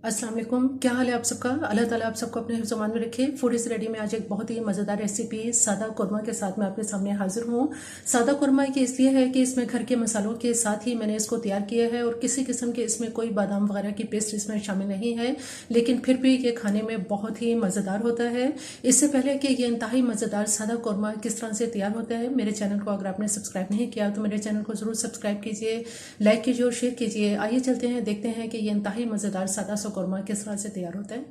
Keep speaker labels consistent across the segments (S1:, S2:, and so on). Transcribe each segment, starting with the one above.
S1: अस्सलाम वालेकुम। क्या हाल है आप सबका? अल्लाह ताला आप सबको अपने ज़ुबान में रखे। फूड इज़ रेडी में आज एक बहुत ही मज़ेदार रेसिपी सादा कुरमा के साथ मैं आपके सामने हाजिर हूँ। सादा कुरमा की इसलिए है कि इसमें घर के मसालों के साथ ही मैंने इसको तैयार किया है और किसी किस्म के इसमें कोई बादाम वगैरह की पेस्ट इसमें शामिल नहीं है, लेकिन फिर भी ये खाने में बहुत ही मज़ेदार होता है। इससे पहले कि ये इंतहाई मज़ेदार सादा कुरमा किस तरह से तैयार होता है, मेरे चैनल को अगर आपने सब्सक्राइब नहीं किया तो मेरे चैनल को ज़रूर सब्सक्राइब कीजिए, लाइक कीजिए और शेयर कीजिए। आइए चलते हैं, देखते हैं कि ये इंतहाई मज़ेदार सादा सा कुरमा किस तरह से तैयार होता है।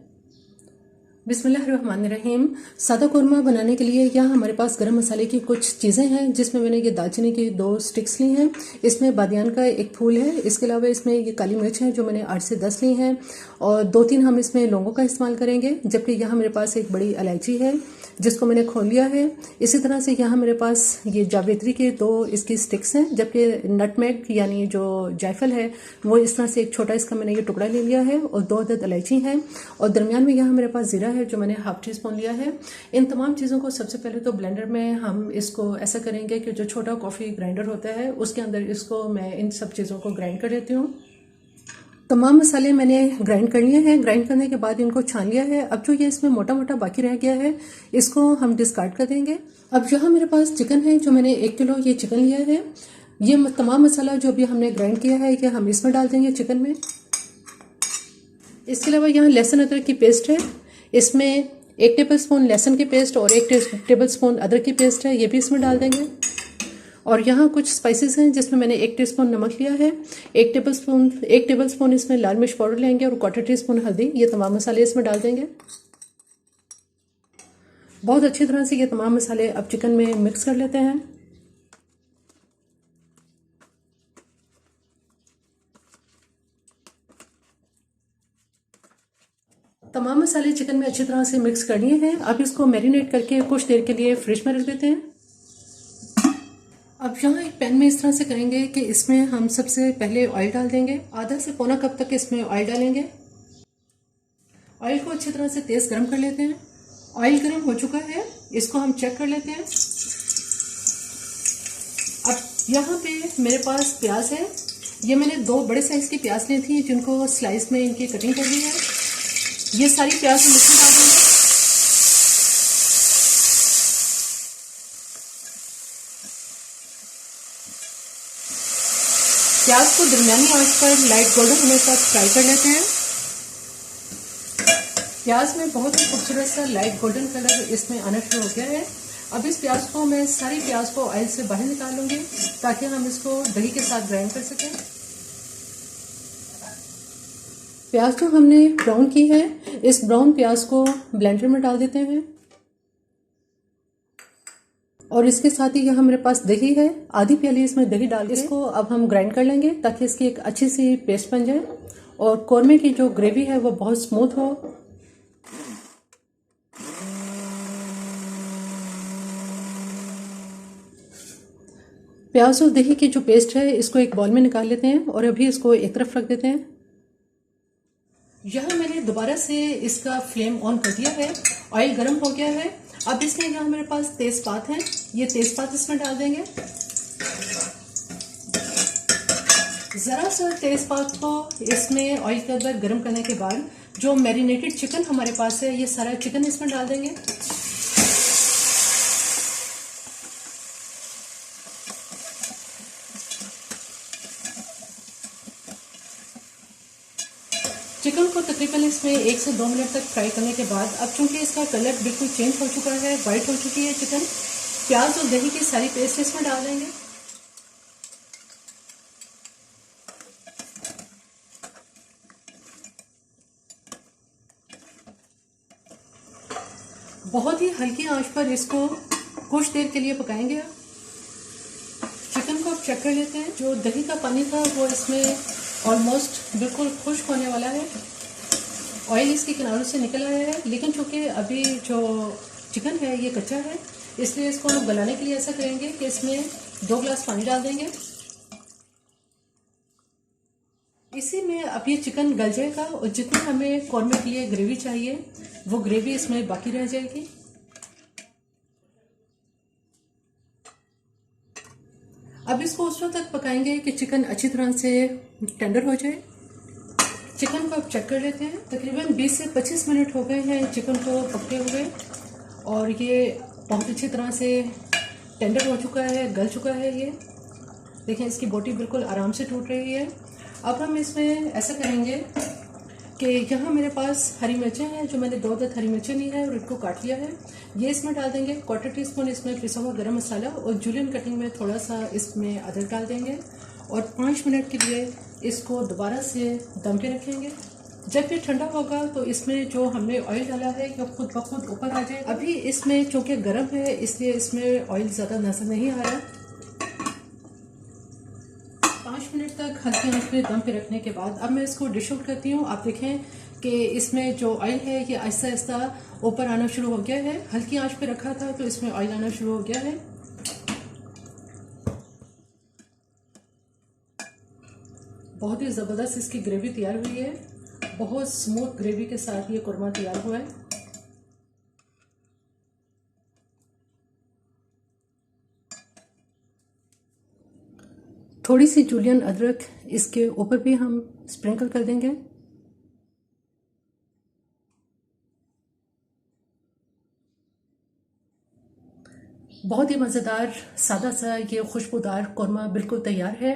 S1: बिस्मिल्लाहिर्रहमानिर्रहीम। सादा कुरमा बनाने के लिए यहाँ हमारे पास गरम मसाले की कुछ चीज़ें हैं, जिसमें मैंने ये दालचीनी की 2 स्टिक्स ली हैं, इसमें बादियान का एक फूल है, इसके अलावा इसमें ये काली मिर्च है जो मैंने 8 से 10 ली हैं और 2-3 हम इसमें लौंगों का इस्तेमाल करेंगे, जबकि यहाँ मेरे पास एक बड़ी इलायची है जिसको मैंने खोल लिया है। इसी तरह से यहाँ मेरे पास ये जावित्री के 2 इसकी स्टिक्स हैं, जबकि नटमेग यानी जो जायफल है वो इस तरह से एक छोटा इसका मैंने ये टुकड़ा ले लिया है और 2 अदद इलायची हैं और दरमियान में यहाँ मेरे पास जीरा है जो मैंने हाफ टी स्पून लिया है। इन तमाम चीज़ों को सबसे पहले तो ब्लेंडर में हम इसको ऐसा करेंगे कि जो छोटा कॉफ़ी ग्राइंडर होता है उसके अंदर इसको मैं इन सब चीज़ों को ग्राइंड कर लेती हूँ। तमाम मसाले मैंने ग्राइंड कर लिए हैं। ग्राइंड करने के बाद इनको छान लिया है। अब जो ये इसमें मोटा मोटा बाकी रह गया है इसको हम डिस्कार्ड कर देंगे। अब यहाँ मेरे पास चिकन है जो मैंने 1 किलो ये चिकन लिया है। ये तमाम मसाला जो भी हमने ग्राइंड किया है ये हम इसमें डाल देंगे चिकन में। इसके अलावा यहाँ लहसुन अदरक की पेस्ट है, इसमें 1 टेबल स्पून लहसुन की पेस्ट और 1 टेबल स्पून अदरक की पेस्ट है, ये भी इसमें डाल देंगे। और यहाँ कुछ स्पाइसेस हैं जिसमें मैंने 1 टीस्पून नमक लिया है, 1 टेबल स्पून इसमें लाल मिर्च पाउडर लेंगे और 1/4 टीस्पून हल्दी। ये तमाम मसाले इसमें डाल देंगे। बहुत अच्छी तरह से ये तमाम मसाले अब चिकन में मिक्स कर लेते हैं। तमाम मसाले चिकन में अच्छी तरह से मिक्स कर लिए हैं। अब इसको मैरिनेट करके कुछ देर के लिए फ्रिज में रख देते हैं। अब यहाँ एक पैन में इस तरह से करेंगे कि इसमें हम सबसे पहले ऑयल डाल देंगे। आधा से पौना कप तक इसमें ऑयल डालेंगे। ऑयल को अच्छी तरह से तेज गर्म कर लेते हैं। ऑयल गर्म हो चुका है, इसको हम चेक कर लेते हैं। अब यहाँ पे मेरे पास प्याज है, ये मैंने 2 बड़े साइज की प्याज ली थी जिनको स्लाइस में इनकी कटिंग कर ली है। ये सारी प्याज हम इसमें डाल देंगे। प्याज को दरमियानी आंच पर लाइट गोल्डन होने तक फ्राई कर लेते हैं। प्याज में बहुत ही खूबसूरत सा लाइट गोल्डन कलर इसमें आना शुरू हो गया है। अब इस प्याज को मैं सारी प्याज को ऑयल से बाहर निकाल लूंगी ताकि हम इसको दही के साथ ग्राइंड कर सकें। प्याज जो हमने ब्राउन की है, इस ब्राउन प्याज को ब्लेंडर में डाल देते हैं और इसके साथ ही यहाँ मेरे पास दही है, आधी प्याली इसमें दही डाल के इसको अब हम ग्राइंड कर लेंगे ताकि इसकी एक अच्छी सी पेस्ट बन जाए और कोरमे की जो ग्रेवी है वो बहुत स्मूथ हो। प्याज और दही की जो पेस्ट है इसको एक बाउल में निकाल लेते हैं और अभी इसको एक तरफ रख देते हैं। यहाँ मैंने दोबारा से इसका फ्लेम ऑन कर दिया है, ऑयल गर्म हो गया है। अब इसमें यहाँ मेरे पास तेजपात हैं, ये तेजपात इसमें डाल देंगे। ज़रा सा तेजपात को इसमें ऑयल के अंदर गर्म करने के बाद जो मैरिनेटेड चिकन हमारे पास है ये सारा चिकन इसमें डाल देंगे। चिकन को तकरीबन इसमें 1 से 2 मिनट तक फ्राई करने के बाद अब चूंकि इसका कलर बिल्कुल चेंज हो चुका है, वाइट हो चुकी है चिकन, प्याज और दही की सारी पेस्ट इसमें डाल देंगे। बहुत ही हल्की आंच पर इसको कुछ देर के लिए पकाएंगे। चिकन को अब चेक कर लेते हैं। जो दही का पानी था वो इसमें ऑलमोस्ट बिल्कुल खुश्क होने वाला है, ऑयल इसके किनारों से निकल आया है, लेकिन चूंकि अभी जो चिकन है ये कच्चा है इसलिए इसको हम गलाने के लिए ऐसा करेंगे कि इसमें 2 गिलास पानी डाल देंगे। इसी में अब ये चिकन गल जाएगा और जितनी हमें कौरमे के लिए ग्रेवी चाहिए वो ग्रेवी इसमें बाकी रह जाएगी। अब इसको उस वक्त तक पकाएंगे कि चिकन अच्छी तरह से टेंडर हो जाए। चिकन को अब चेक कर लेते हैं। तकरीबन 20 से 25 मिनट हो गए हैं चिकन को पकते हुए और ये बहुत अच्छी तरह से टेंडर हो चुका है, गल चुका है। ये देखें, इसकी बोटी बिल्कुल आराम से टूट रही है। अब हम इसमें ऐसा करेंगे कि यहाँ मेरे पास हरी मिर्चें हैं, जो मैंने 2 हरी मिर्चें ली है और इनको काट लिया है। ये इसमें डाल देंगे। 1/4 टीस्पून इसमें पिसा हुआ गरम मसाला और जूलियन कटिंग में थोड़ा सा इसमें अदरक डाल देंगे और 5 मिनट के लिए इसको दोबारा से दम पे रखेंगे। जब ये ठंडा होगा तो इसमें जो हमने ऑयल डाला है ये खुद ब खुद ऊपर आ जाए। अभी इसमें चूँकि गर्म है इसलिए इसमें ऑयल ज़्यादा नजर नहीं आ रहा। 5 मिनट तक हल्की आंच पे दम पे रखने के बाद अब मैं इसको डिश आउट करती हूँ। आप देखें कि इसमें जो ऑयल है ये आहिस्ता आहिस्ता ऊपर आना शुरू हो गया है। हल्की आंच पे रखा था तो इसमें ऑयल आना शुरू हो गया है। बहुत ही ज़बरदस्त इसकी ग्रेवी तैयार हुई है। बहुत स्मूथ ग्रेवी के साथ ये कुरमा तैयार हुआ है। थोड़ी सी जूलियन अदरक इसके ऊपर भी हम स्प्रिंकल कर देंगे। बहुत ही मज़ेदार सादा सा ये खुशबूदार कुरमा बिल्कुल तैयार है।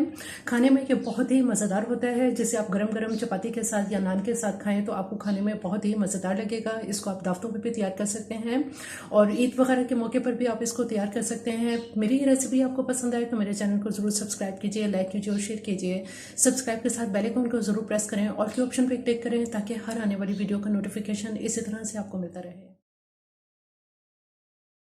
S1: खाने में ये बहुत ही मज़ेदार होता है। जैसे आप गरम गरम चपाती के साथ या नान के साथ खाएं तो आपको खाने में बहुत ही मज़ेदार लगेगा। इसको आप दावतों पे भी तैयार कर सकते हैं और ईद वगैरह के मौके पर भी आप इसको तैयार कर सकते हैं। मेरी ये रेसिपी आपको पसंद आए तो मेरे चैनल को ज़रूर सब्सक्राइब कीजिए, लाइक कीजिए और शेयर कीजिए। सब्सक्राइब के साथ बेल आइकन को ज़रूर प्रेस करें और के ऑप्शन पर क्लिक करें ताकि हर आने वाली वीडियो का नोटिफिकेशन इसी तरह से आपको मिलता रहे।